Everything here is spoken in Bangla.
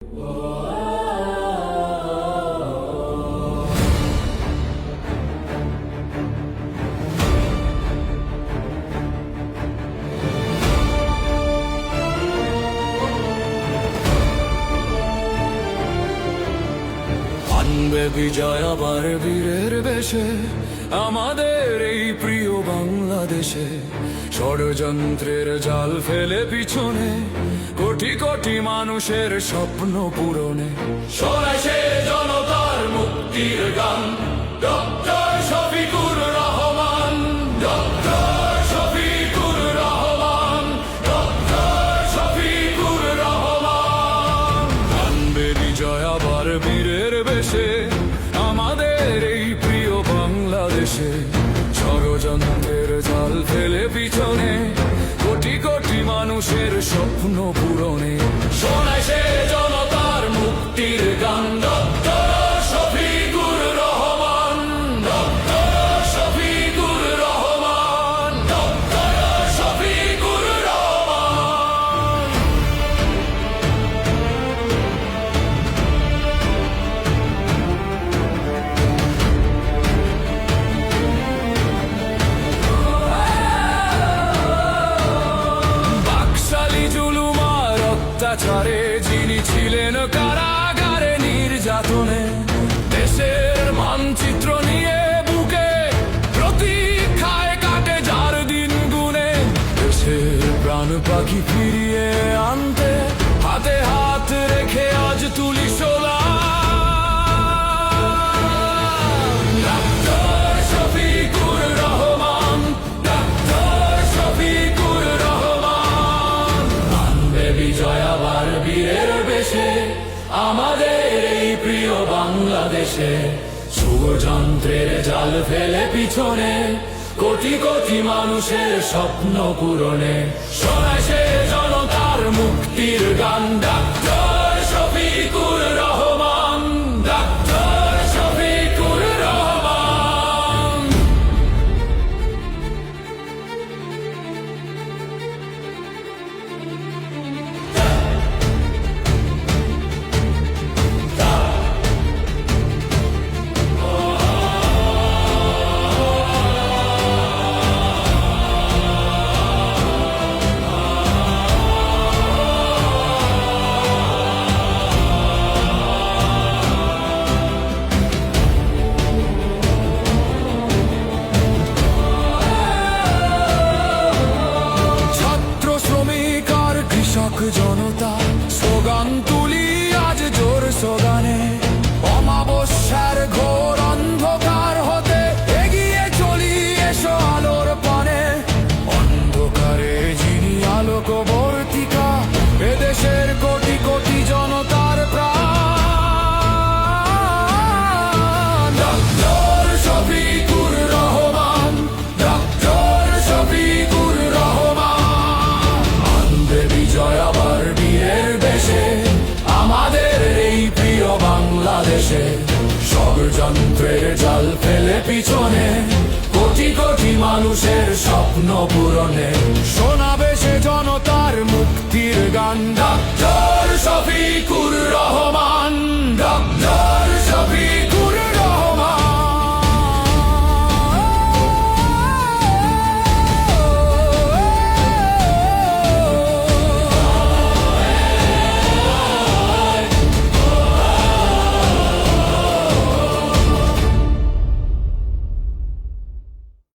আনবে বিজয় আবার বীরের বেশে আমাদের এই প্রিয় বাংলাদেশে। ষড়যন্ত্রের জাল ফেলে পিছনে কোটি কোটি মানুষের স্বপ্ন পূরণে। শোনায় সে জনতার মুক্তির গান, doctor Shafiqur Rahman, doctor Shafiqur Rahman, doctor Shafiqur Rahman. আনবে বিজয় আবার বীরের বেশে আমাদের এই প্রিয় বাংলাদেশে। ষড়যন্ত্রের জাল ফেলে পিছনে কোটি কোটি মানুষের স্বপ্ন পূরণে। শোনায় সে জনতার মুক্তির গান, doctor Shafiqur Rahman, doctor Shafiqur Rahman, doctor Shafiqur Rahman. অত্যাচারে যিনি ছিলেন কারাগারে নির্যাতনে, দেশের মানচিত্র নিয়ে বুকে প্রতীক্ষায় কাটে যার দিন গুনে। দেশের প্রাণ পাখি ফিরিয়ে আনতে হাতে হাত রেখে আজ তুলি ডক্টর শফিকুর রহমান, ডক্টর শফিকুর রহমান। আনবে বিজয় আবার বীরের বেশে আমাদের এই প্রিয় বাংলাদেশে। ষড়যন্ত্রের জাল ফেলে পিছনে কোটি কোটি মানুষের স্বপ্ন পূরণে। শোনায় সে জনতার মুক্তির গান, ডক্টর শফিকুর রহমান, ডক্টর শফিকুর রহমান। জনতা স্লোগান তুলি আজ জোর সোগানে। অমাবস্যার ঘোর অন্ধকার হতে এগিয়ে চলি এসো আলোর পানে। অন্ধকারে যিনি আলোকবর্তিকা, এদেশের কোটি কোটি জনতার প্রাণ। Doctor Shafiqur Rahman, doctor Shafiqur Rahman. আনবে বিজয় আবার বীরের বেশে আমাদের এই প্রিয় বাংলাদেশে। ষড়যন্ত্রের জাল ফেলে পিছনে কোটি কোটি মানুষের স্বপ্ন পূরণে। শোনাবে সে জনতার মুক্তির গান, ডক্টর শফিকুর